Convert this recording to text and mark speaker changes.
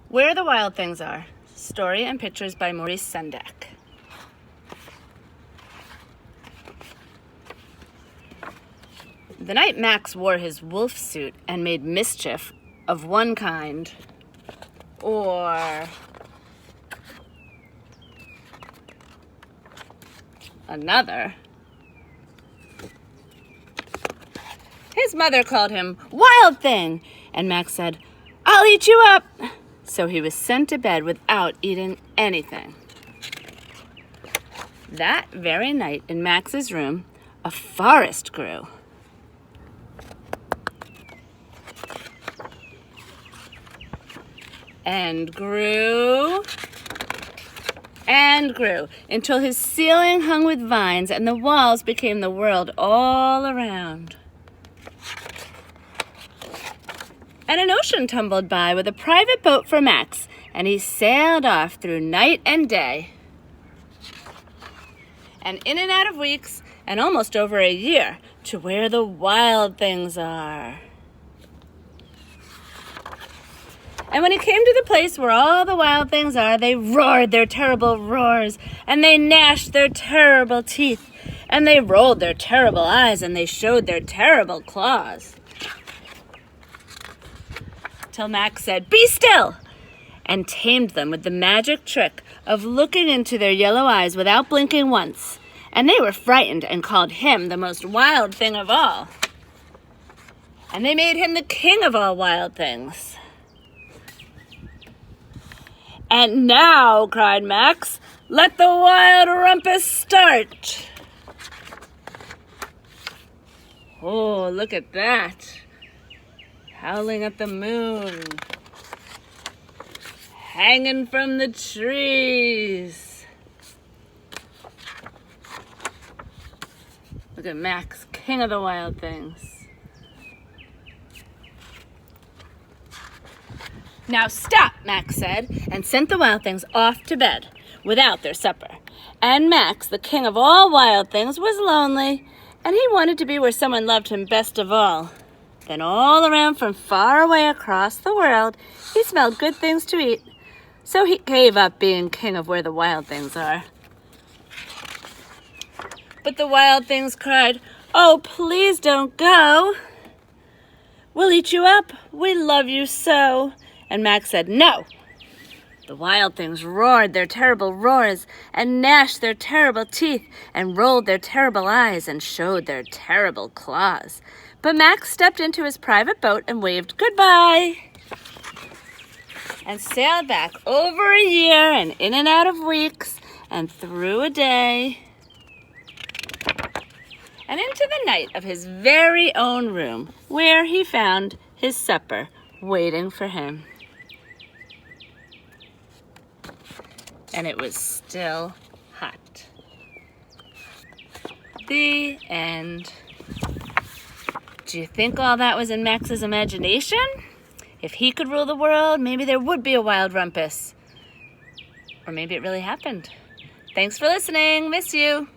Speaker 1: Where the Wild Things Are. Story and pictures by Maurice Sendak. The night Max wore his wolf suit and made mischief of one kind or another, his mother called him Wild Thing, and Max said, "I'll eat you up." So he was sent to bed without eating anything. That very night in Max's room, a forest grew. And grew and grew until his ceiling hung with vines and the walls became the world all around. And an ocean tumbled by with a private boat for Max, and he sailed off through night and day. And in and out of weeks, and almost over a year, to where the wild things are. And when he came to the place where all the wild things are, they roared their terrible roars, and they gnashed their terrible teeth, and they rolled their terrible eyes, and they showed their terrible claws. Till Max said, "Be still!" and tamed them with the magic trick of looking into their yellow eyes without blinking once. And they were frightened and called him the most wild thing of all. And they made him the king of all wild things. "And now," cried Max, "let the wild rumpus start." Oh, look at that. Howling at the moon. Hanging from the trees. Look at Max, king of the wild things. "Now stop," Max said, and sent the wild things off to bed without their supper. And Max, the king of all wild things, was lonely, and he wanted to be where someone loved him best of all. Then all around from far away across the world, he smelled good things to eat. So he gave up being king of where the wild things are. But the wild things cried, "Oh, please don't go. We'll eat you up. We love you so." And Max said, "No." The wild things roared their terrible roars and gnashed their terrible teeth and rolled their terrible eyes and showed their terrible claws. But Max stepped into his private boat and waved goodbye and sailed back over a year and in and out of weeks and through a day and into the night of his very own room, where he found his supper waiting for him. And it was still hot. The end. Do you think all that was in Max's imagination? If he could rule the world, maybe there would be a wild rumpus. Or maybe it really happened. Thanks for listening. Miss you.